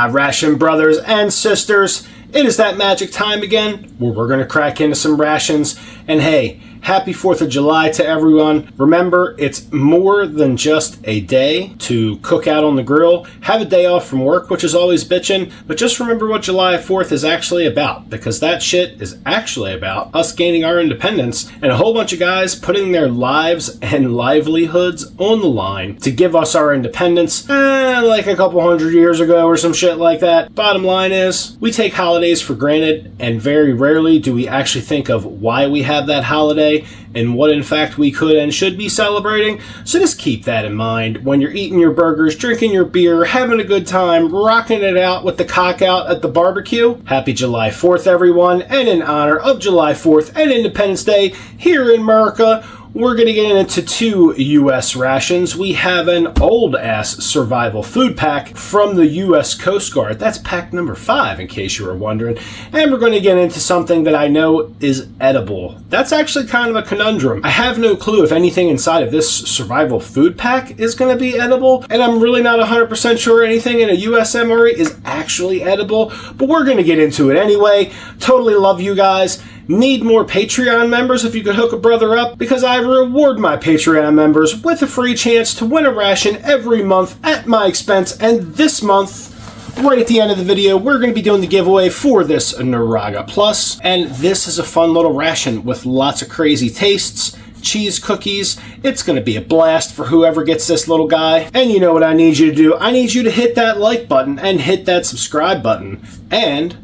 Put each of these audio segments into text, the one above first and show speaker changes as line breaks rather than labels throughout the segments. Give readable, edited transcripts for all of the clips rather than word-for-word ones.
My ration brothers and sisters, it is that magic time again where we're going to crack into some rations. And hey, happy 4th of July to everyone. Remember, it's more than just a day to cook out on the grill. Have a day off from work, which is always bitchin', but just remember what July 4th is actually about, because that shit is actually about us gaining our independence and a whole bunch of guys putting their lives and livelihoods on the line to give us our independence, like a couple hundred years ago or some shit like that. Bottom line is, we take holidays for granted, and very rarely do we actually think of why we have that holiday and what in fact we could and should be celebrating. So just keep that in mind when you're eating your burgers, drinking your beer, having a good time, rocking it out with the cock out at the barbecue. Happy July 4th, everyone, and in honor of July 4th and Independence Day here in America, we're going to get into 2 U.S. rations. We have an old-ass survival food pack from the U.S. Coast Guard. That's pack number 5, in case you were wondering. And we're going to get into something that I know is edible. That's actually kind of a conundrum. I have no clue if anything inside of this survival food pack is going to be edible, and I'm really not 100% sure anything in a US MRE is actually edible, but we're going to get into it anyway. Totally love you guys. Need more Patreon members if you could hook a brother up, because I reward my Patreon members with a free chance to win a ration every month at my expense. And this month, right at the end of the video, we're going to be doing the giveaway for this Naraga Plus. And this is a fun little ration with lots of crazy tastes. Cheese cookies. It's going to be a blast for whoever gets this little guy. And you know what I need you to do? I need you to hit that like button and hit that subscribe button. And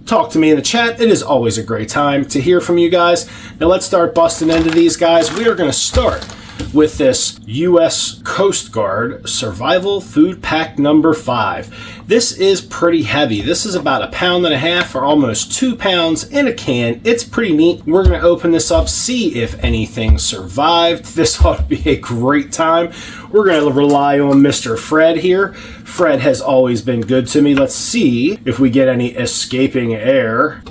talk to me in the chat. It is always a great time to hear from you guys. Now let's start busting into these guys. We are going to start with this U.S. Coast Guard Survival Food Pack number 5. This is pretty heavy. This is about 1.5 pounds or almost 2 pounds in a can. It's pretty neat. We're going to open this up, see if anything survived. This ought to be a great time. We're going to rely on Mr. Fred here. Fred has always been good to me. Let's see if we get any escaping air.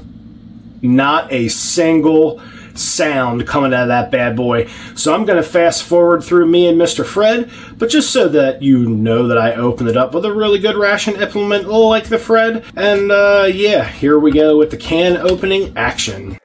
Not a single sound coming out of that bad boy. So I'm going to fast forward through me and Mr. Fred, but just so that you know that I opened it up with a really good ration implement like the Fred. And yeah, here we go with the can opening action.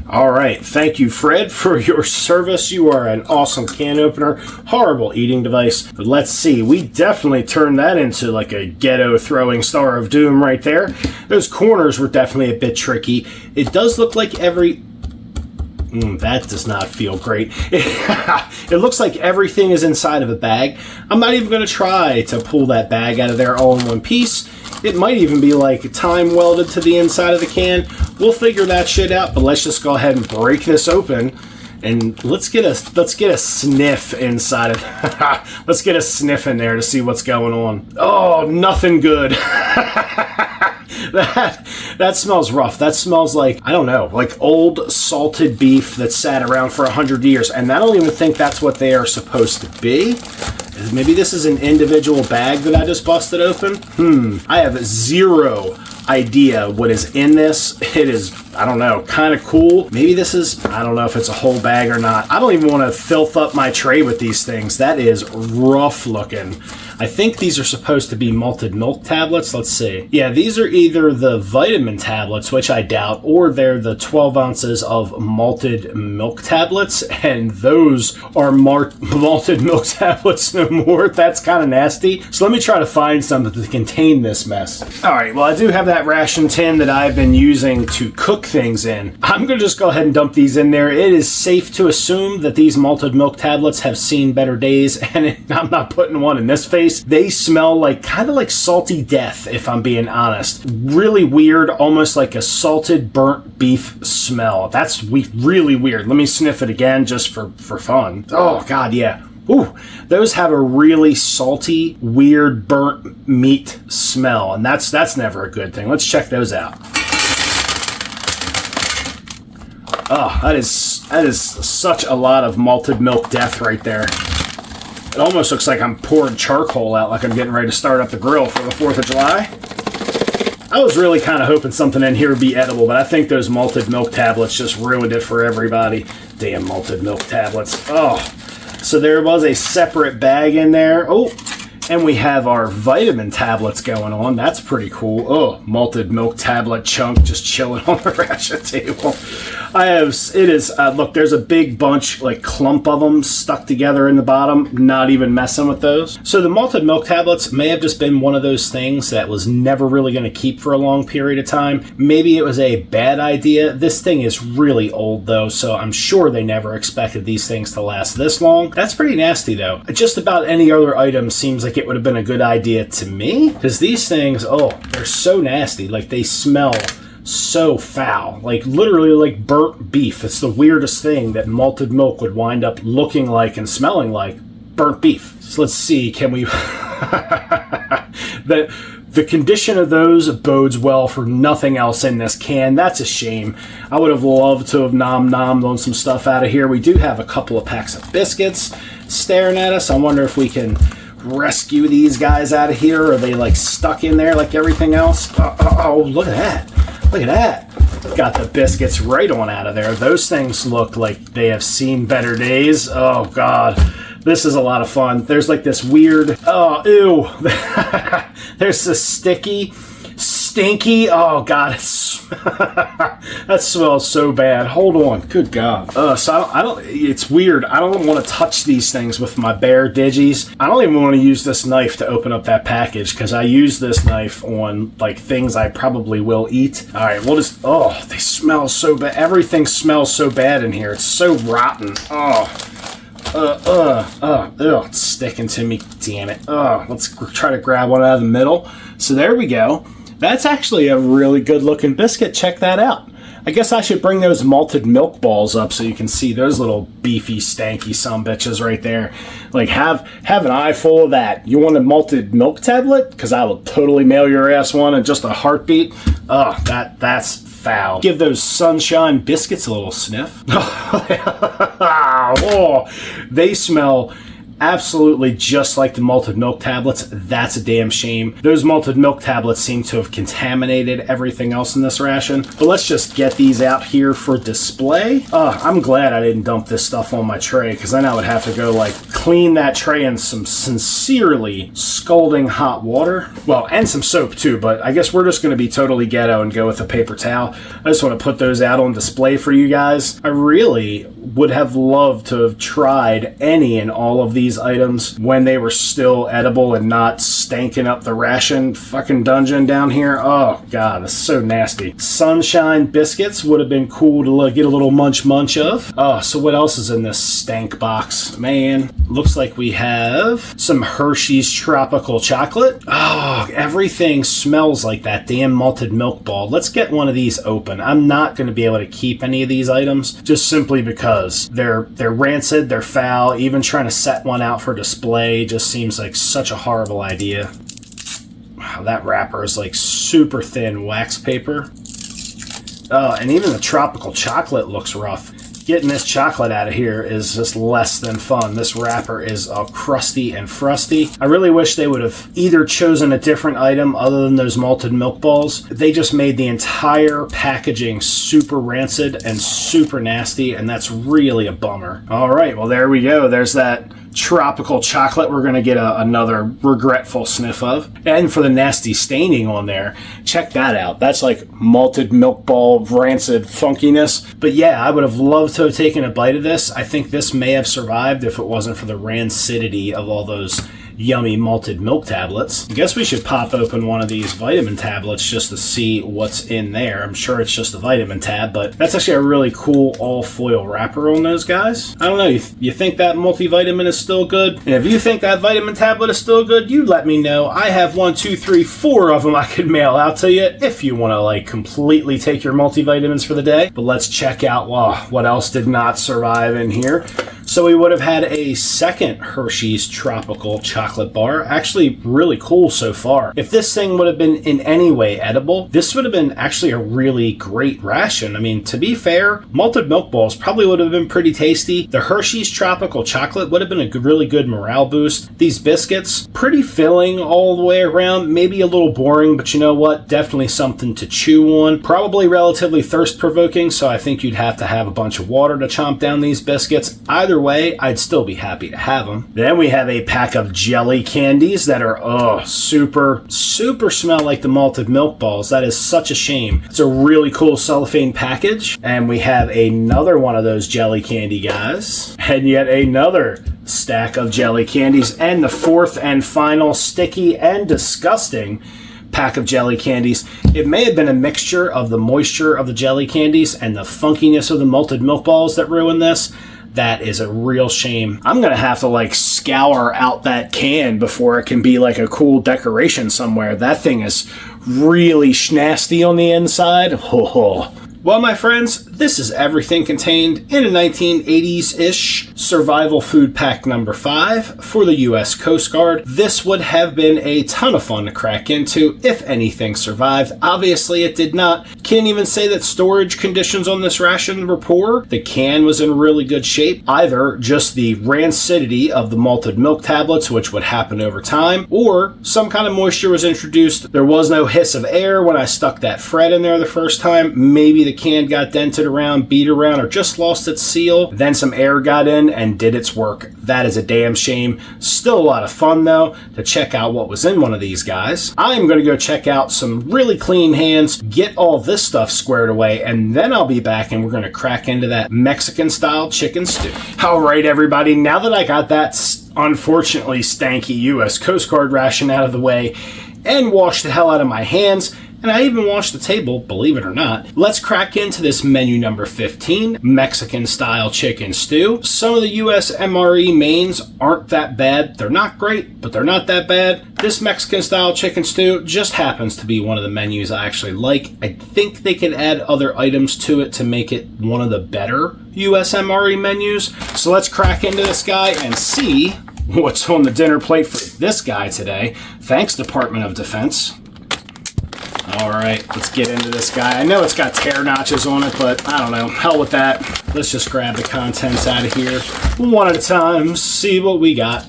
All right, thank you, Fred, for your service. You are an awesome can opener. Horrible eating device. But let's see, we definitely turned that into like a ghetto throwing Star of Doom right there. Those corners were definitely a bit tricky. It does look like every... that does not feel great. It looks like everything is inside of a bag. I'm not even going to try to pull that bag out of there all in one piece. It might even be like time welded to the inside of the can. We'll figure that shit out, but let's just go ahead and break this open and let's get a sniff inside of let's get a sniff in there to see what's going on. Oh, nothing good. That smells rough. That smells like, I don't know, like old salted beef that sat around for 100 years. And I don't even think that's what they are supposed to be. Maybe this is an individual bag that I just busted open. I have zero idea what is in this. It is, I don't know, kind of cool. Maybe this is, I don't know if it's a whole bag or not. I don't even want to filth up my tray with these things. That is rough looking. I think these are supposed to be malted milk tablets. Let's see. Yeah, these are either the vitamin tablets, which I doubt, or they're the 12 ounces of malted milk tablets, and those are malted milk tablets no more. That's kind of nasty. So let me try to find something to contain this mess. All right, well, I do have that ration tin that I've been using to cook things in. I'm going to just go ahead and dump these in there. It is safe to assume that these malted milk tablets have seen better days, and I'm not putting one in this face. They smell like kind of like salty death, if I'm being honest. Really weird, almost like a salted burnt beef smell. That's really weird. Let me sniff it again just for fun. Oh God, yeah. Ooh, those have a really salty, weird, burnt meat smell, and that's never a good thing. Let's check those out. Oh, that is such a lot of malted milk death right there. It almost looks like I'm pouring charcoal out like I'm getting ready to start up the grill for the 4th of July. I was really kind of hoping something in here would be edible, but I think those malted milk tablets just ruined it for everybody. Damn malted milk tablets. Oh, so there was a separate bag in there. Oh, and we have our vitamin tablets going on. That's pretty cool. Oh, malted milk tablet chunk just chilling on the ration table. Look, there's a big bunch, like clump of them stuck together in the bottom. Not even messing with those. So the malted milk tablets may have just been one of those things that was never really going to keep for a long period of time. Maybe it was a bad idea. This thing is really old though, so I'm sure they never expected these things to last this long. That's pretty nasty though. Just about any other item seems like it would have been a good idea to me, because these things, oh, they're so nasty. Like, they smell so foul, like literally like burnt beef. It's the weirdest thing that malted milk would wind up looking like and smelling like burnt beef. So let's see, can we the condition of those bodes well for nothing else in this can. That's a shame. I would have loved to have nom-nommed on some stuff out of here. We do have a couple of packs of biscuits staring at us. I wonder if we can rescue these guys out of here. Are they like stuck in there like everything else? Oh, look at that. Look at that. Got the biscuits right on out of there. Those things look like they have seen better days. Oh, God. This is a lot of fun. There's like this weird... Oh, ew. There's this stinky... Oh, God. That smells so bad. Hold on. Good God. So I don't... It's weird. I don't want to touch these things with my bare digis. I don't even want to use this knife to open up that package, because I use this knife on, like, things I probably will eat. All right, we'll just... Oh, they smell so bad. Everything smells so bad in here. It's so rotten. Oh... it's sticking to me, damn it. Let's try to grab one out of the middle. So there we go. That's actually a really good looking biscuit. Check that out. I guess I should bring those malted milk balls up so you can see those little beefy, stanky sumbitches right there. Like, have an eye full of that. You want a malted milk tablet? Because I will totally mail your ass one in just a heartbeat. That's foul. Give those sunshine biscuits a little sniff. Oh, they smell absolutely just like the malted milk tablets. That's a damn shame. Those malted milk tablets seem to have contaminated everything else in this ration. But let's just get these out here for display. I'm glad I didn't dump this stuff on my tray, because then I would have to go like clean that tray in some sincerely scalding hot water. Well, and some soap too, but I guess we're just going to be totally ghetto and go with a paper towel. I just want to put those out on display for you guys. I really would have loved to have tried any and all of these items when they were still edible and not stanking up the ration fucking dungeon down here. Oh, God, that's so nasty. Sunshine biscuits would have been cool to get a little munch of. So what else is in this stank box? Man, looks like we have some Hershey's tropical chocolate. Oh, everything smells like that damn malted milk ball. Let's get one of these open. I'm not going to be able to keep any of these items just simply because they're rancid, they're foul. Even trying to set one out for display just seems like such a horrible idea. Wow, that wrapper is like super thin wax paper. And even the tropical chocolate looks rough. Getting this chocolate out of here is just less than fun. This wrapper is all crusty and frusty. I really wish they would have either chosen a different item other than those malted milk balls. They just made the entire packaging super rancid and super nasty, and that's really a bummer. All right, well, there we go. There's that tropical chocolate we're going to get another regretful sniff of. And for the nasty staining on there, check that out. That's like malted milk ball rancid funkiness. But yeah, I would have loved to have taken a bite of this. I think this may have survived if it wasn't for the rancidity of all those yummy malted milk tablets. I guess we should pop open one of these vitamin tablets just to see what's in there. I'm sure it's just a vitamin tab, but that's actually a really cool all foil wrapper on those guys. I don't know, you think that multivitamin is still good? And if you think that vitamin tablet is still good, you let me know. I have 1, 2, 3, 4 of them I could mail out to you if you want to like completely take your multivitamins for the day. But let's check out what else did not survive in here. So we would have had a second Hershey's Tropical Chocolate Bar. Actually, really cool so far. If this thing would have been in any way edible, this would have been actually a really great ration. I mean, to be fair, malted milk balls probably would have been pretty tasty. The Hershey's Tropical Chocolate would have been a really good morale boost. These biscuits, pretty filling all the way around. Maybe a little boring, but you know what? Definitely something to chew on. Probably relatively thirst-provoking, so I think you'd have to have a bunch of water to chomp down these biscuits. Either way, I'd still be happy to have them. Then we have a pack of jelly candies that are, super smell like the malted milk balls. That is such a shame. It's a really cool cellophane package. And we have another one of those jelly candy guys. And yet another stack of jelly candies. And the fourth and final sticky and disgusting pack of jelly candies. It may have been a mixture of the moisture of the jelly candies and the funkiness of the malted milk balls that ruined this. That is a real shame. I'm gonna have to scour out that can before it can be like a cool decoration somewhere. That thing is really nasty on the inside. Oh. Well, my friends, this is everything contained in a 1980s-ish survival food pack number 5 for the U.S. Coast Guard. This would have been a ton of fun to crack into if anything survived. Obviously, it did not. Can't even say that storage conditions on this ration were poor. The can was in really good shape. Either just the rancidity of the malted milk tablets, which would happen over time, or some kind of moisture was introduced. There was no hiss of air when I stuck that Fred in there the first time. Maybe the can got dented around, beat around, or just lost its seal. Then some air got in and did its work. That is a damn shame. Still a lot of fun, though, to check out what was in one of these guys. I'm going to go check out some really clean hands, get all this stuff squared away, and then I'll be back and we're going to crack into that Mexican-style chicken stew. All right, everybody, now that I got that unfortunately stanky U.S. Coast Guard ration out of the way and washed the hell out of my hands, and I even washed the table, believe it or not, let's crack into this menu number 15, Mexican-style chicken stew. Some of the US MRE mains aren't that bad. They're not great, but they're not that bad. This Mexican-style chicken stew just happens to be one of the menus I actually like. I think they could add other items to it to make it one of the better US MRE menus. So let's crack into this guy and see what's on the dinner plate for this guy today. Thanks, Department of Defense. All right, let's get into this guy. I know it's got tear notches on it, but I don't know. Hell with that. Let's just grab the contents out of here one at a time, see what we got.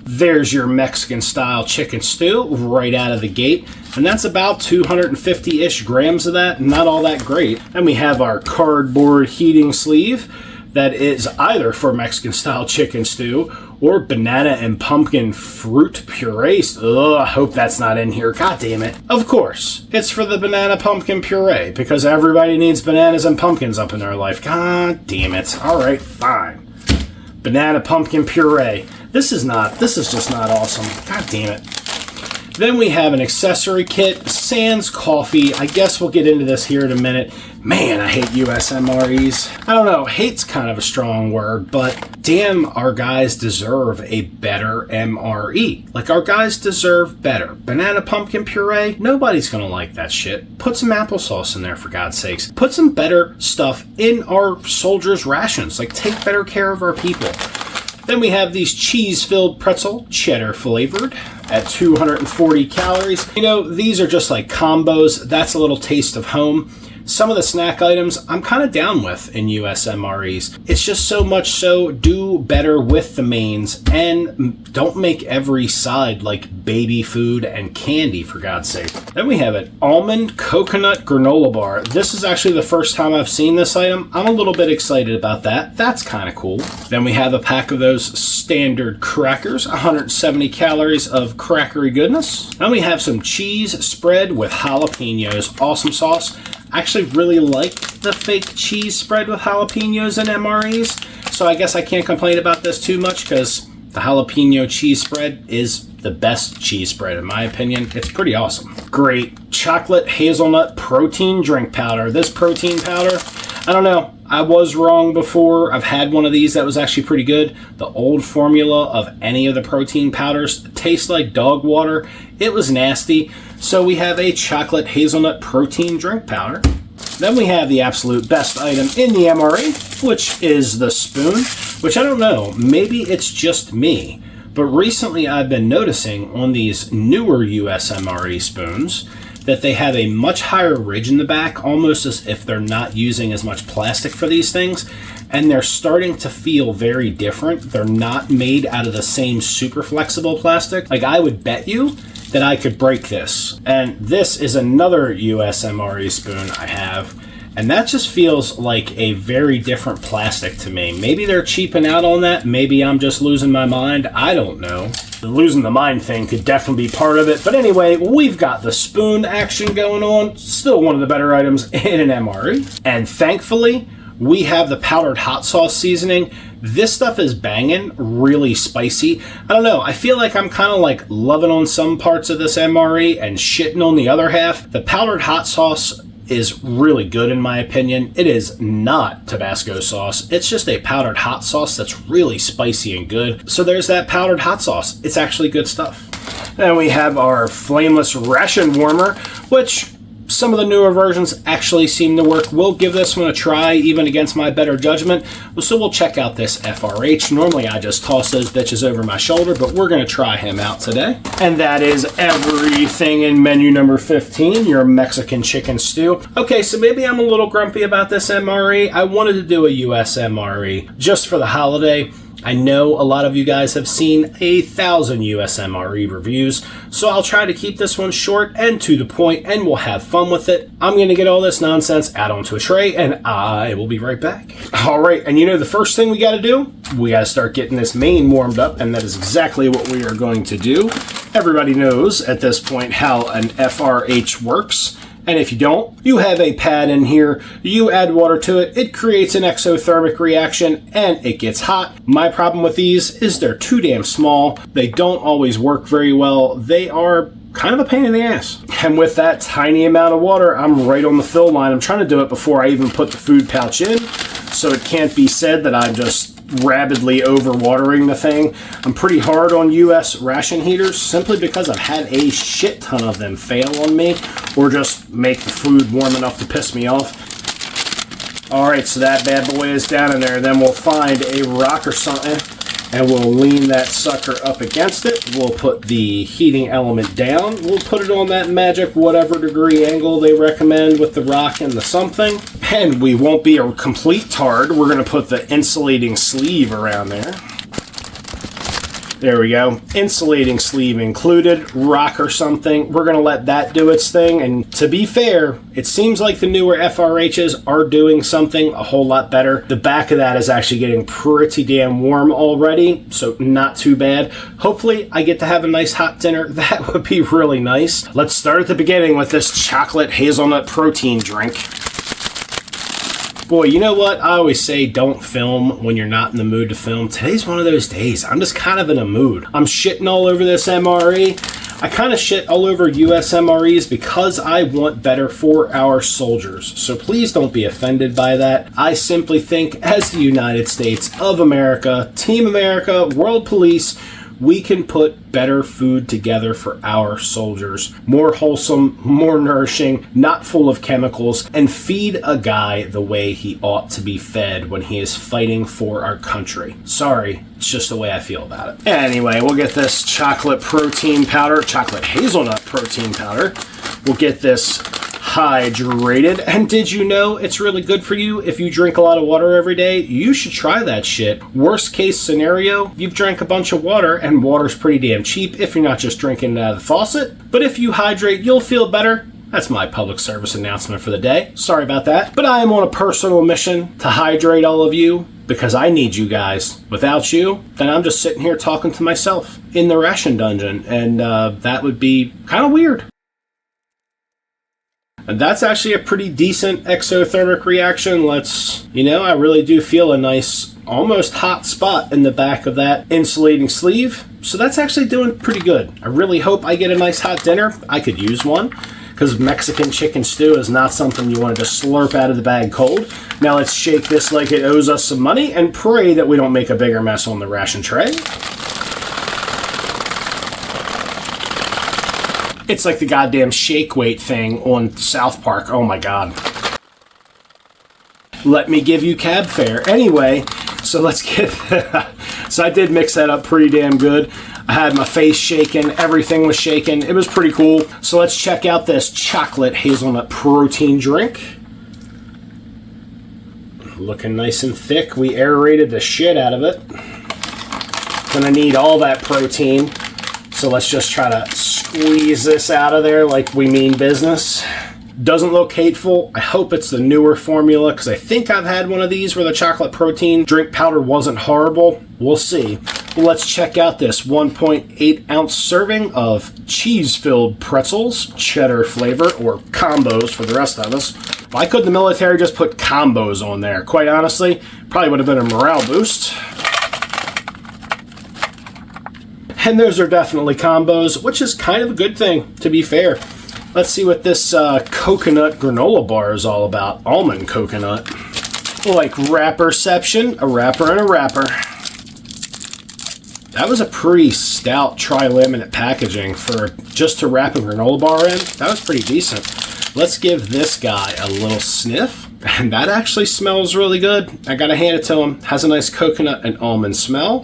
There's your Mexican-style chicken stew right out of the gate. And that's about 250-ish grams of that. Not all that great. And we have our cardboard heating sleeve that is either for Mexican-style chicken stew or banana and pumpkin fruit puree. Ugh, I hope that's not in here. God damn it. Of course, it's for the banana pumpkin puree because everybody needs bananas and pumpkins up in their life. God damn it. All right, fine. Banana pumpkin puree. This is just not awesome. God damn it. Then we have an accessory kit, sans coffee. I guess we'll get into this here in a minute. Man, I hate US MREs. I don't know, hate's kind of a strong word, but damn, our guys deserve a better MRE. Like, our guys deserve better. Banana pumpkin puree? Nobody's gonna like that shit. Put some applesauce in there, for God's sakes. Put some better stuff in our soldiers' rations. Like, take better care of our people. Then we have these cheese-filled pretzel, cheddar flavored, at 240 calories. You know, these are just like combos. That's a little taste of home. Some of the snack items I'm kind of down with in US MREs. It's just so much so, do better with the mains and don't make every side like baby food and candy, for God's sake. Then we have an almond coconut granola bar. This is actually the first time I've seen this item. I'm a little bit excited about that. That's kind of cool. Then we have a pack of those standard crackers, 170 calories of crackery goodness. Then we have some cheese spread with jalapenos. Awesome sauce. I actually really like the fake cheese spread with jalapenos and MREs, so I guess I can't complain about this too much because the jalapeno cheese spread is the best cheese spread in my opinion. It's pretty awesome. Great chocolate hazelnut protein drink powder. This protein powder, I don't know, I was wrong before. I've had one of these that was actually pretty good. The old formula of any of the protein powders tastes like dog water. It was nasty. So we have a chocolate hazelnut protein drink powder. Then we have the absolute best item in the MRE, which is the spoon, which I don't know, maybe it's just me, but recently I've been noticing on these newer US MRE spoons that they have a much higher ridge in the back, almost as if they're not using as much plastic for these things, and they're starting to feel very different. They're not made out of the same super flexible plastic. Like, I would bet you that I could break this. And this is another US MRE spoon I have, and that just feels like a very different plastic to me. Maybe they're cheaping out on that. Maybe I'm just losing my mind. I don't know. The losing the mind thing could definitely be part of it. But anyway, we've got the spoon action going on. Still one of the better items in an MRE. And thankfully, we have the powdered hot sauce seasoning. This stuff is banging, really spicy. I don't know, I feel like I'm kind of like loving on some parts of this MRE and shitting on the other half. The powdered hot sauce is really good in my opinion. It is not Tabasco sauce. It's just a powdered hot sauce that's really spicy and good. So there's that powdered hot sauce. It's actually good stuff. Then we have our flameless ration warmer, which some of the newer versions actually seem to work. We'll give this one a try, even against my better judgment. So we'll check out this FRH. Normally I just toss those bitches over my shoulder, but we're gonna try him out today. And that is everything in menu number 15, your Mexican chicken stew. Okay, so maybe I'm a little grumpy about this MRE. I wanted to do a US MRE just for the holiday. I know a lot of you guys have seen 1,000 US MRE reviews, so I'll try to keep this one short and to the point, and we'll have fun with it. I'm going to get all this nonsense out onto a tray, and I will be right back. All right, and you know the first thing we got to do? We got to start getting this main warmed up, and that is exactly what we are going to do. Everybody knows at this point how an FRH works. And if you don't, you have a pad in here, you add water to it, it creates an exothermic reaction, and it gets hot. My problem with these is they're too damn small. They don't always work very well. They are kind of a pain in the ass. And with that tiny amount of water, I'm right on the fill line. I'm trying to do it before I even put the food pouch in, so it can't be said that I'm just rapidly overwatering the thing. I'm pretty hard on US ration heaters simply because I've had a shit ton of them fail on me or just make the food warm enough to piss me off. Alright, so that bad boy is down in there. Then we'll find a rock or something and we'll lean that sucker up against it. We'll put the heating element down. We'll put it on that magic whatever degree angle they recommend with the rock and the something. And we won't be a complete tard. We're going to put the insulating sleeve around there. There we go. Insulating sleeve included, rock or something. We're going to let that do its thing. And to be fair, it seems like the newer FRHs are doing something a whole lot better. The back of that is actually getting pretty damn warm already, so not too bad. Hopefully, I get to have a nice hot dinner. That would be really nice. Let's start at the beginning with this chocolate hazelnut protein drink. Boy, you know what? I always say don't film when you're not in the mood to film. Today's one of those days. I'm just kind of in a mood. I'm shitting all over this MRE. I kind of shit all over US MREs because I want better for our soldiers. So please don't be offended by that. I simply think as the United States of America, Team America, World Police, we can put better food together for our soldiers. More wholesome, more nourishing, not full of chemicals, and feed a guy the way he ought to be fed when he is fighting for our country. Sorry, it's just the way I feel about it. Anyway, we'll get this chocolate protein powder, chocolate hazelnut protein powder. We'll get this hydrated. And did you know it's really good for you if you drink a lot of water every day? You should try that shit. Worst case scenario, you've drank a bunch of water, and water's pretty damn cheap if you're not just drinking it out of the faucet. But if you hydrate, you'll feel better. That's my public service announcement for the day. Sorry about that. But I am on a personal mission to hydrate all of you because I need you guys. Without you, then I'm just sitting here talking to myself in the ration dungeon, and that would be kind of weird. And that's actually a pretty decent exothermic reaction. I really do feel a nice, almost hot spot in the back of that insulating sleeve. So that's actually doing pretty good. I really hope I get a nice hot dinner. I could use one, because Mexican chicken stew is not something you want to just slurp out of the bag cold. Now let's shake this like it owes us some money and pray that we don't make a bigger mess on the ration tray. It's like the goddamn shake weight thing on South Park. Oh my god. let me give you cab fare. Anyway, so let's get, so I did mix that up pretty damn good. I had my face shaking, everything was shaking. It was pretty cool. So let's check out this chocolate hazelnut protein drink. Looking nice and thick. We aerated the shit out of it. Gonna need all that protein. So let's just try to squeeze this out of there like we mean business. Doesn't look hateful. I hope it's the newer formula because I think I've had one of these where the chocolate protein drink powder wasn't horrible. We'll see. Let's check out this 1.8 ounce serving of cheese-filled pretzels, cheddar flavor, or combos for the rest of us. Why couldn't the military just put combos on there? Quite honestly, probably would have been a morale boost. And those are definitely combos, which is kind of a good thing, to be fair. Let's see what this coconut granola bar is all about. Almond coconut. Like wrapperception, a wrapper and a wrapper. That was a pretty stout tri-laminate packaging for just to wrap a granola bar in. That was pretty decent. Let's give this guy a little sniff. And that actually smells really good. I gotta hand it to him. Has a nice coconut and almond smell.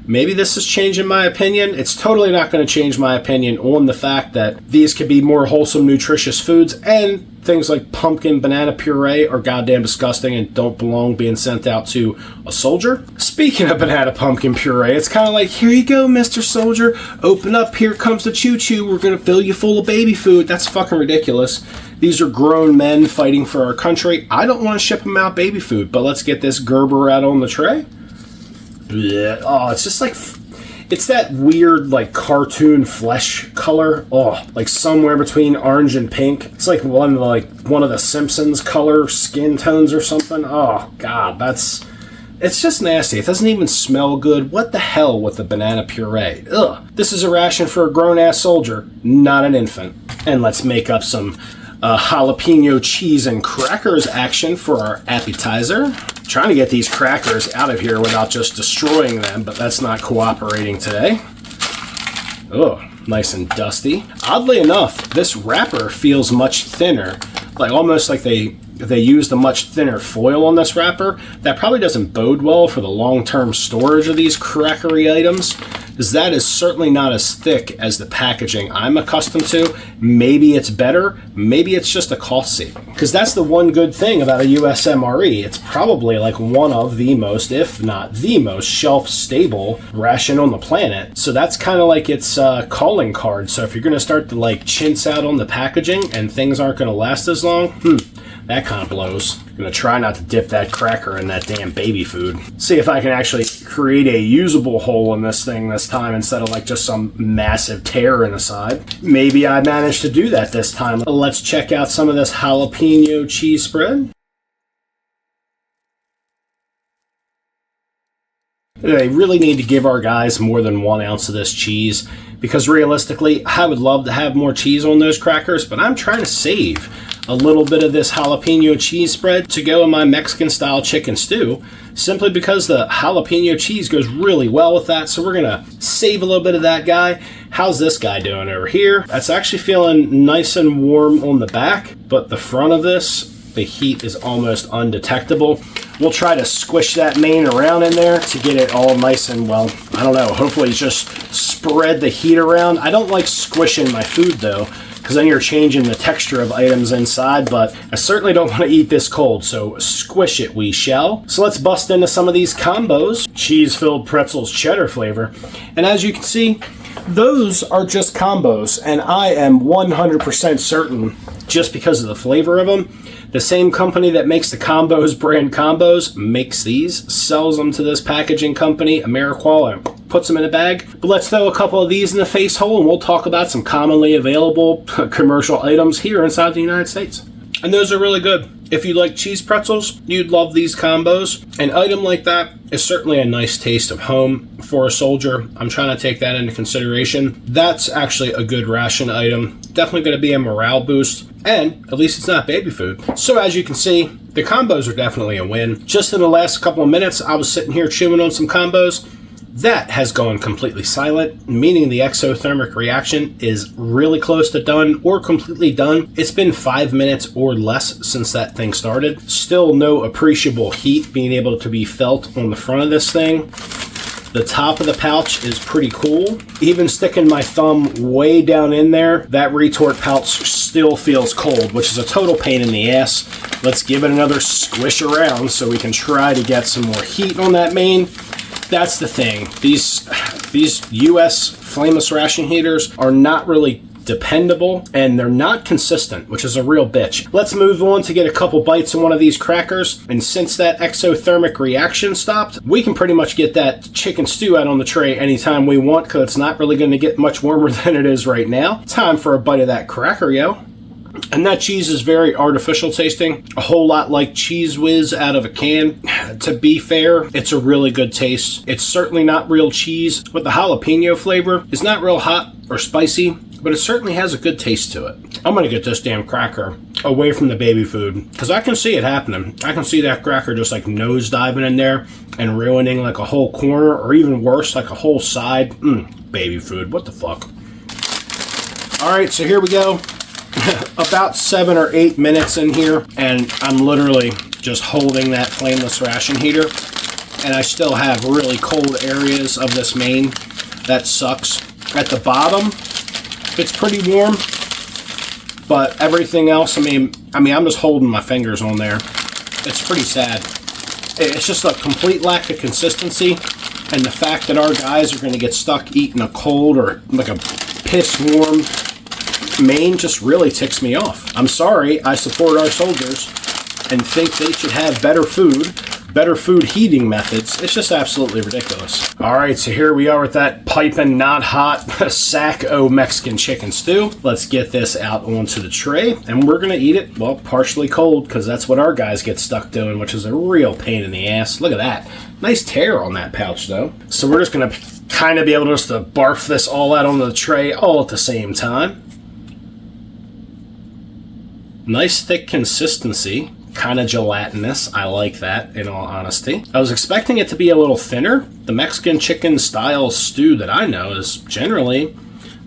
Maybe this is changing my opinion. It's totally not going to change my opinion on the fact that these could be more wholesome, nutritious foods, and things like pumpkin banana puree are goddamn disgusting and don't belong being sent out to a soldier. Speaking of banana pumpkin puree, it's kind of like, here you go, Mr. Soldier. Open up, here comes the choo-choo. We're going to fill you full of baby food. That's fucking ridiculous. These are grown men fighting for our country. I don't want to ship them out baby food, but let's get this Gerber out on the tray. Blech. Oh, it's just like, it's that weird like cartoon flesh color. Oh, like somewhere between orange and pink. It's like one of the Simpsons color skin tones or something. Oh God, it's just nasty. It doesn't even smell good. What the hell with the banana puree? Ugh. This is a ration for a grown-ass soldier, not an infant. And let's make up some jalapeno cheese and crackers action for our appetizer. Trying to get these crackers out of here without just destroying them, but that's not cooperating today. Oh, nice and dusty. Oddly enough, this wrapper feels much thinner, like almost like they used a much thinner foil on this wrapper. That probably doesn't bode well for the long-term storage of these crackery items, because that is certainly not as thick as the packaging I'm accustomed to. Maybe it's better, maybe it's just a cost saving. Because that's the one good thing about a US MRE. It's probably like one of the most, if not the most, shelf-stable ration on the planet. So that's kind of like its calling card. So if you're going to start to like chintz out on the packaging and things aren't going to last as long, that kind of blows. I'm going to try not to dip that cracker in that damn baby food. See if I can actually create a usable hole in this thing this time instead of like just some massive tear in the side. Maybe I managed to do that this time. Let's check out some of this jalapeno cheese spread. They really need to give our guys more than 1 ounce of this cheese because realistically, I would love to have more cheese on those crackers, but I'm trying to save a little bit of this jalapeno cheese spread to go in my Mexican style chicken stew, simply because the jalapeno cheese goes really well with that. So we're gonna save a little bit of that guy. How's this guy doing over here? That's actually feeling nice and warm on the back, but the front of this, the heat is almost undetectable. We'll try to squish that main around in there to get it all nice and, well, I don't know, hopefully just spread the heat around. I don't like squishing my food though, because then you're changing the texture of items inside, but I certainly don't want to eat this cold, so squish it we shall. So let's bust into some of these combos. Cheese-filled pretzels, cheddar flavor. And as you can see, those are just combos, and I am 100% certain, just because of the flavor of them, the same company that makes the Combos brand combos makes these, sells them to this packaging company, Ameriqual, and puts them in a bag. But let's throw a couple of these in the face hole and we'll talk about some commonly available commercial items here inside the United States. And those are really good. If you like cheese pretzels, you'd love these combos. An item like that is certainly a nice taste of home for a soldier. I'm trying to take that into consideration. That's actually a good ration item. Definitely going to be a morale boost. And at least it's not baby food. So as you can see, the combos are definitely a win. Just in the last couple of minutes, I was sitting here chewing on some combos. That has gone completely silent, meaning the exothermic reaction is really close to done or completely done. It's been 5 minutes or less since that thing started. Still no appreciable heat being able to be felt on the front of this thing. The top of the pouch is pretty cool. Even sticking my thumb way down in there, that retort pouch still feels cold, which is a total pain in the ass. Let's give it another squish around so we can try to get some more heat on that main. That's the thing. These US flameless ration heaters are not really dependable, and they're not consistent, which is a real bitch. Let's move on to get a couple bites of one of these crackers, and since that exothermic reaction stopped, we can pretty much get that chicken stew out on the tray anytime we want, because it's not really going to get much warmer than it is right now. Time for a bite of that cracker, yo. And that cheese is very artificial tasting, a whole lot like Cheese Whiz out of a can. To be fair, it's a really good taste. It's certainly not real cheese, but the jalapeno flavor is not real hot or spicy, but it certainly has a good taste to it. I'm gonna get this damn cracker away from the baby food, because I can see it happening. I can see that cracker just like nose diving in there and ruining like a whole corner, or even worse, like a whole side. Baby food, what the fuck? All right, so here we go. About 7 or 8 minutes in here, and I'm literally just holding that flameless ration heater, and I still have really cold areas of this main. That sucks. At the bottom, it's pretty warm, but everything else, I mean, I'm just holding my fingers on there. It's pretty sad. It's just a complete lack of consistency, and the fact that our guys are going to get stuck eating a cold or like a piss warm main just really ticks me off. I'm sorry, I support our soldiers and think they should have better food heating methods. It's just absolutely ridiculous. All right, so here we are with that piping not hot sack o Mexican chicken stew. Let's get this out onto the tray, and we're gonna eat it, well, partially cold, because that's what our guys get stuck doing, which is a real pain in the ass. Look at that. Nice tear on that pouch, though. So we're just gonna kind of be able to just barf this all out onto the tray all at the same time. Nice thick consistency, kind of gelatinous. I like that, in all honesty. I was expecting it to be a little thinner. The Mexican chicken style stew that I know is generally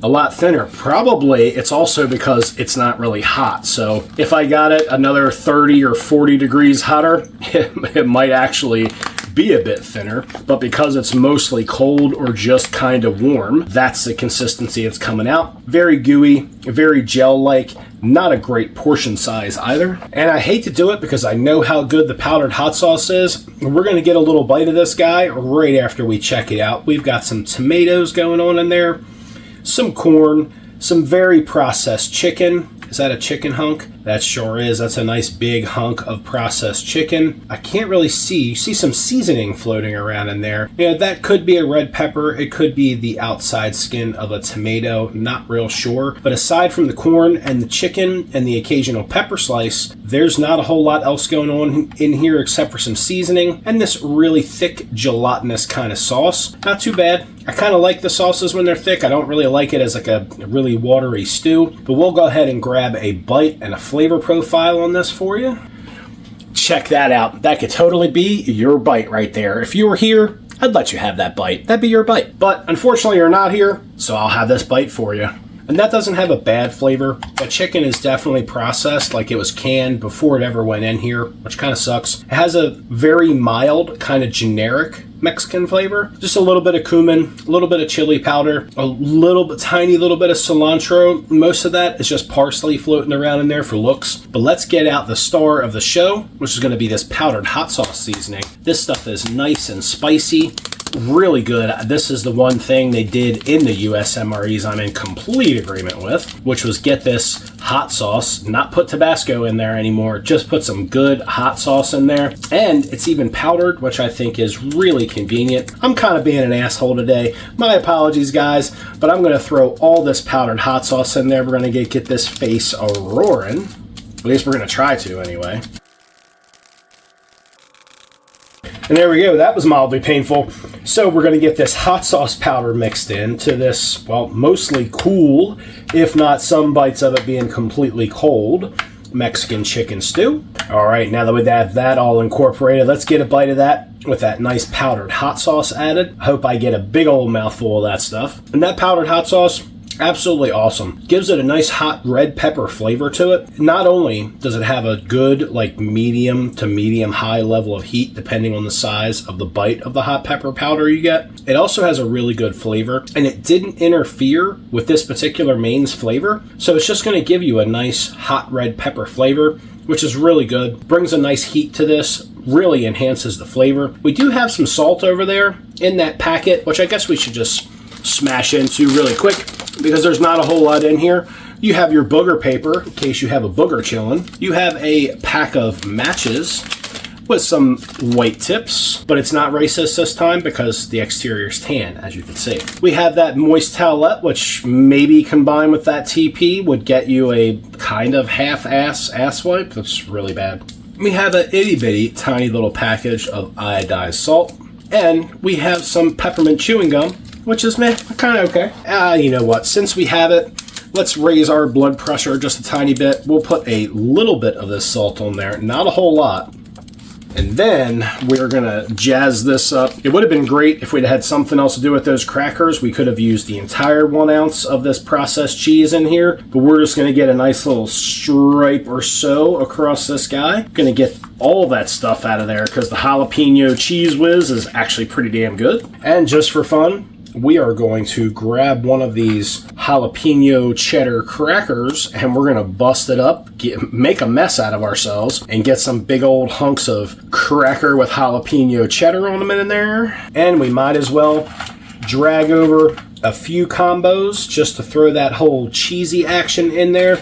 a lot thinner. Probably it's also because it's not really hot. So if I got it another 30 or 40 degrees hotter, it might actually be a bit thinner, but because it's mostly cold or just kind of warm, that's the consistency it's coming out. Very gooey, very gel-like, not a great portion size either. And I hate to do it because I know how good the powdered hot sauce is. We're gonna get a little bite of this guy right after we check it out. We've got some tomatoes going on in there, some corn, some very processed chicken. Is that a chicken hunk? That sure is. That's a nice big hunk of processed chicken. I can't really see. You see some seasoning floating around in there. Yeah, that could be a red pepper. It could be the outside skin of a tomato. Not real sure. But aside from the corn and the chicken and the occasional pepper slice, there's not a whole lot else going on in here except for some seasoning and this really thick gelatinous kind of sauce. Not too bad. I kind of like the sauces when they're thick. I don't really like it as like a really watery stew, but we'll go ahead and grab a bite and a flavor profile on this for you. Check that out. That could totally be your bite right there. If you were here, I'd let you have that bite. That'd be your bite. But unfortunately, you're not here, so I'll have this bite for you. And that doesn't have a bad flavor. The chicken is definitely processed, like it was canned before it ever went in here, which kind of sucks. It has a very mild, kind of generic Mexican flavor. Just a little bit of cumin, a little bit of chili powder, tiny little bit of cilantro. Most of that is just parsley floating around in there for looks. But let's get out the star of the show, which is going to be this powdered hot sauce seasoning. This stuff is nice and spicy. Really good. This is the one thing they did in the US MREs I'm in complete agreement with, which was get this hot sauce, not put Tabasco in there anymore, just put some good hot sauce in there. And it's even powdered, which I think is really convenient. I'm kind of being an asshole today. My apologies, guys, but I'm going to throw all this powdered hot sauce in there. We're going to get this face a-roaring. At least we're going to try to anyway. And there we go, that was mildly painful. So we're going to get this hot sauce powder mixed into this, well, mostly cool, if not some bites of it being completely cold, Mexican chicken stew. All right, now that we have that all incorporated, let's get a bite of that with that nice powdered hot sauce added. I hope I get a big old mouthful of that stuff. And that powdered hot sauce, absolutely awesome. Gives it a nice hot red pepper flavor to it. Not only does it have a good like medium to medium high level of heat depending on the size of the bite of the hot pepper powder you get, it also has a really good flavor, and it didn't interfere with this particular main's flavor. So it's just going to give you a nice hot red pepper flavor, which is really good. Brings a nice heat to this, really enhances the flavor. We do have some salt over there in that packet, which I guess we should just smash into really quick because there's not a whole lot in here. You have your booger paper in case you have a booger chilling. You have a pack of matches with some white tips, but it's not racist this time because the exterior is tan, as you can see. We have that moist towelette, which maybe combined with that TP would get you a kind of half-ass wipe. That's really bad. We have an itty-bitty tiny little package of iodized salt, and we have some peppermint chewing gum, which is kind of okay. You know what? Since we have it, let's raise our blood pressure just a tiny bit. We'll put a little bit of this salt on there, not a whole lot. And then we're going to jazz this up. It would have been great if we'd had something else to do with those crackers. We could have used the entire 1 ounce of this processed cheese in here, but we're just going to get a nice little stripe or so across this guy. Going to get all that stuff out of there because the jalapeno cheese whiz is actually pretty damn good. And just for fun, we are going to grab one of these jalapeno cheddar crackers and we're going to bust it up, make a mess out of ourselves, and get some big old hunks of cracker with jalapeno cheddar on them in there. And we might as well drag over a few combos just to throw that whole cheesy action in there.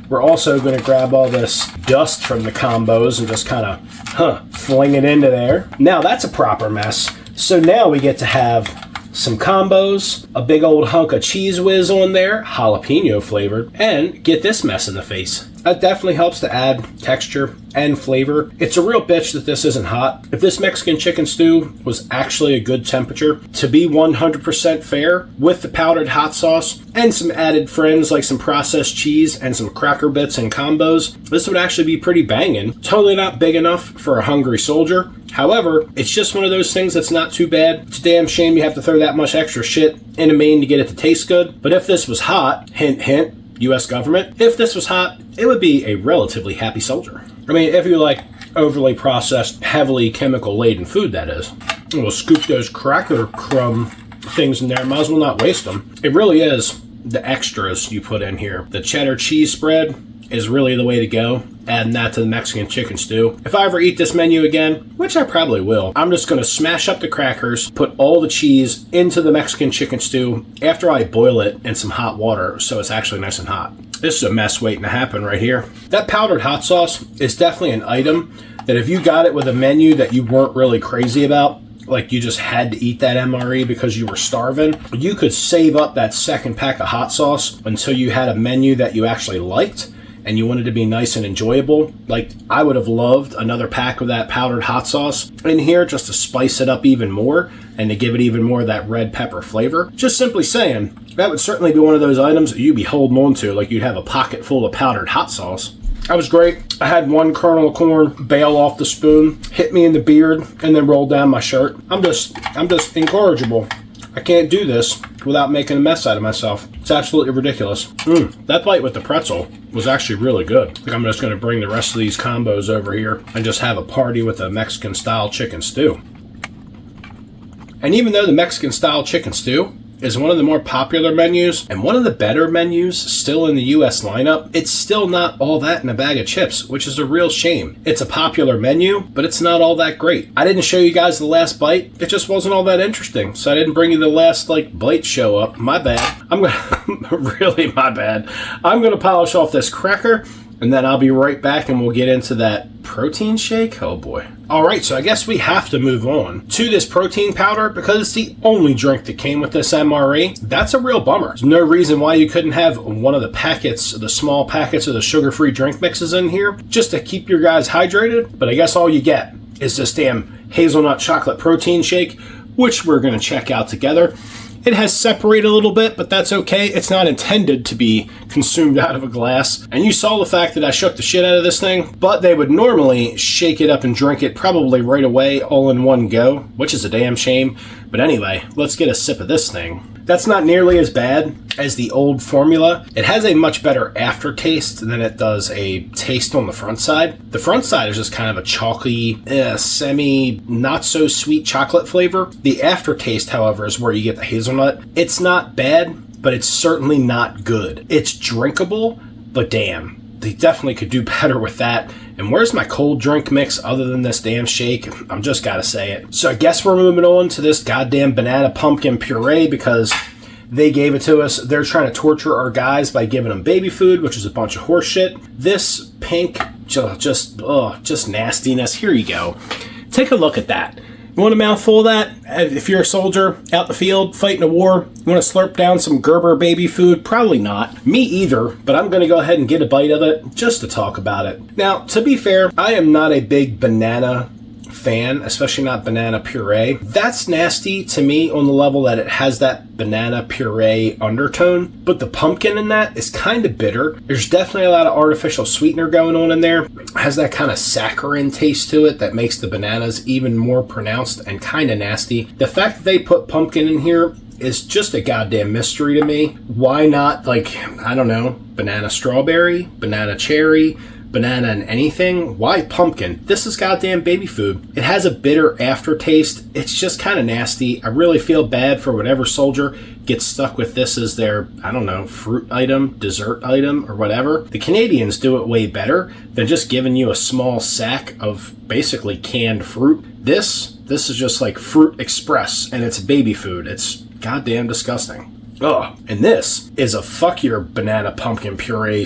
We're also going to grab all this dust from the combos and just kind of fling it into there. Now that's a proper mess. So now we get to have some combos, a big old hunk of cheese whiz on there, jalapeno flavored, and get this mess in the face. That definitely helps to add texture and flavor. It's a real bitch that this isn't hot. If this Mexican chicken stew was actually a good temperature, to be 100% fair, with the powdered hot sauce and some added friends like some processed cheese and some cracker bits and combos, this would actually be pretty banging. Totally not big enough for a hungry soldier. However, it's just one of those things that's not too bad. It's a damn shame you have to throw that much extra shit in a main to get it to taste good. But if this was hot, hint, hint, US government, if this was hot, it would be a relatively happy soldier. I mean, if you like overly processed, heavily chemical-laden food, that is. We'll scoop those cracker crumb things in there. Might as well not waste them. It really is the extras you put in here. The cheddar cheese spread is really the way to go. Adding that to the Mexican chicken stew. If I ever eat this menu again, which I probably will, I'm just going to smash up the crackers, put all the cheese into the Mexican chicken stew after I boil it in some hot water so it's actually nice and hot. This is a mess waiting to happen right here. That powdered hot sauce is definitely an item that if you got it with a menu that you weren't really crazy about, like you just had to eat that MRE because you were starving, you could save up that second pack of hot sauce until you had a menu that you actually liked and you wanted to be nice and enjoyable. Like, I would have loved another pack of that powdered hot sauce in here just to spice it up even more and to give it even more of that red pepper flavor. Just simply saying, that would certainly be one of those items that you'd be holding on to, like you'd have a pocket full of powdered hot sauce. That was great. I had one kernel of corn bail off the spoon, hit me in the beard, and then roll down my shirt. I'm just incorrigible. I can't do this without making a mess out of myself. It's absolutely ridiculous. That bite with the pretzel was actually really good. I think I'm just going to bring the rest of these combos over here and just have a party with a Mexican-style chicken stew. And even though the Mexican-style chicken stew is one of the more popular menus and one of the better menus still in the US lineup, it's still not all that in a bag of chips, which is a real shame. It's a popular menu, but it's not all that great. I didn't show you guys the last bite. It just wasn't all that interesting, so I didn't bring you the last bite show up. My bad. Really my bad. I'm gonna polish off this cracker and then I'll be right back and we'll get into that protein shake. Oh boy. Alright, so I guess we have to move on to this protein powder because it's the only drink that came with this MRE. That's a real bummer. There's no reason why you couldn't have one of the packets, the small packets of the sugar-free drink mixes in here just to keep your guys hydrated. But I guess all you get is this damn hazelnut chocolate protein shake, which we're going to check out together. It has separated a little bit, but that's okay. It's not intended to be consumed out of a glass. And you saw the fact that I shook the shit out of this thing, but they would normally shake it up and drink it probably right away, all in one go, which is a damn shame. But anyway, let's get a sip of this thing. That's not nearly as bad as the old formula. It has a much better aftertaste than it does a taste on the front side. The front side is just kind of a chalky, semi, not so sweet chocolate flavor. The aftertaste, however, is where you get the hazelnut. It's not bad, but it's certainly not good. It's drinkable, but damn, they definitely could do better with that. And where's my cold drink mix other than this damn shake? I'm just gotta say it. So I guess we're moving on to this goddamn banana pumpkin puree because they gave it to us. They're trying to torture our guys by giving them baby food, which is a bunch of horse shit. This pink, just nastiness. Here you go. Take a look at that. You want a mouthful of that? If you're a soldier out in the field fighting a war, you want to slurp down some Gerber baby food? Probably not. Me either, but I'm going to go ahead and get a bite of it just to talk about it. Now, to be fair, I am not a big banana fan, especially not banana puree. That's nasty to me on the level that it has that banana puree undertone, but the pumpkin in that is kind of bitter. There's definitely a lot of artificial sweetener going on in there. It has that kind of saccharine taste to it that makes the bananas even more pronounced and kind of nasty. The fact that they put pumpkin in here is just a goddamn mystery to me. Why not, like, I don't know, banana strawberry, banana cherry, banana and anything? Why pumpkin? This is goddamn baby food. It has a bitter aftertaste. It's just kind of nasty. I really feel bad for whatever soldier gets stuck with this as their, I don't know, fruit item, dessert item, or whatever. The Canadians do it way better than just giving you a small sack of basically canned fruit. This is just like Fruit Express, and it's baby food. It's goddamn disgusting. Ugh. And this is a fuck your banana pumpkin puree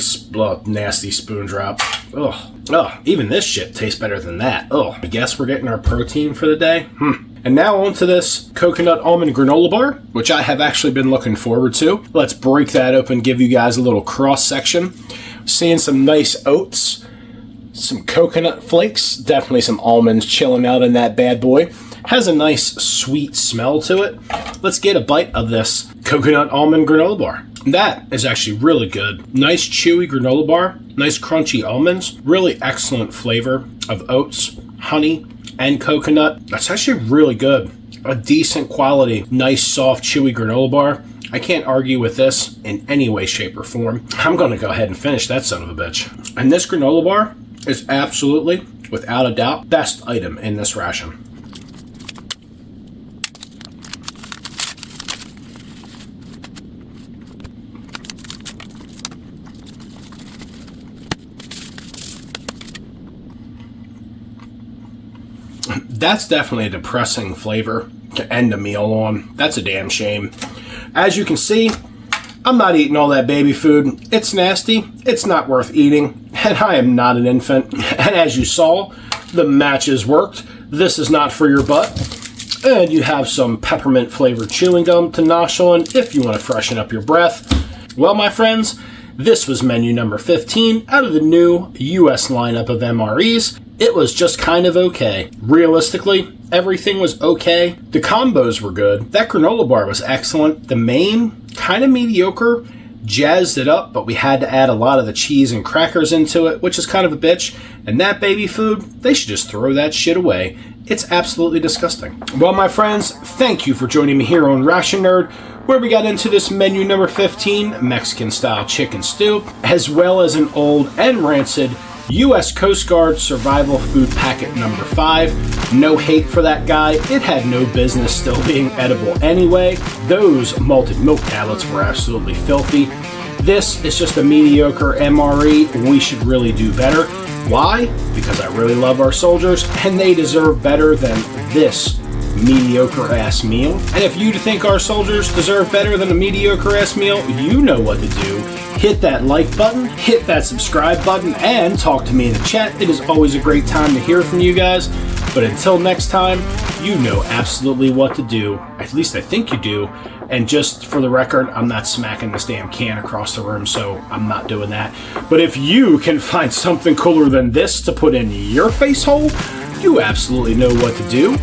nasty spoon drop. Ugh. Ugh. Even this shit tastes better than that. Ugh. I guess we're getting our protein for the day. And now on to this coconut almond granola bar, which I have actually been looking forward to. Let's break that open, give you guys a little cross section. Seeing some nice oats, some coconut flakes, definitely some almonds chilling out in that bad boy. Has a nice sweet smell to it. Let's get a bite of this coconut almond granola bar. That is actually really good. Nice chewy granola bar, nice crunchy almonds, really excellent flavor of oats, honey, and coconut. That's actually really good. A decent quality, nice soft chewy granola bar. I can't argue with this in any way, shape, or form. I'm going to go ahead and finish that son of a bitch. And this granola bar is absolutely, without a doubt, best item in this ration. That's definitely a depressing flavor to end a meal on. That's a damn shame. As you can see, I'm not eating all that baby food. It's nasty. It's not worth eating. And I am not an infant. And as you saw, the matches worked. This is not for your butt. And you have some peppermint flavored chewing gum to nosh on if you want to freshen up your breath. Well, my friends, this was menu number 15 out of the new US lineup of MREs. It was just kind of okay. Realistically, everything was okay. The combos were good. That granola bar was excellent. The main, kind of mediocre, jazzed it up, but we had to add a lot of the cheese and crackers into it, which is kind of a bitch. And that baby food, they should just throw that shit away. It's absolutely disgusting. Well, my friends, thank you for joining me here on Ration Nerd, where we got into this menu number 15, Mexican-style chicken stew, as well as an old and rancid U.S. Coast Guard Survival Food Packet number 5. No hate for that guy. It had no business still being edible anyway. Those malted milk tablets were absolutely filthy. This is just a mediocre MRE. We should really do better. Why? Because I really love our soldiers, and they deserve better than this mediocre ass meal. And if you think our soldiers deserve better than a mediocre ass meal, you know what to do. Hit that like button, hit that subscribe button, and talk to me in the chat. It is always a great time to hear from you guys. But until next time, you know absolutely what to do. At least I think you do. And just for the record, I'm not smacking this damn can across the room, so I'm not doing that. But if you can find something cooler than this to put in your face hole, you absolutely know what to do.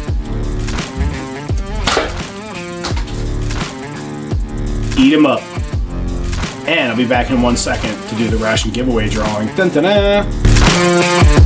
Eat 'em up. And I'll be back in 1 second to do the ration giveaway drawing. Dun, dun, dun.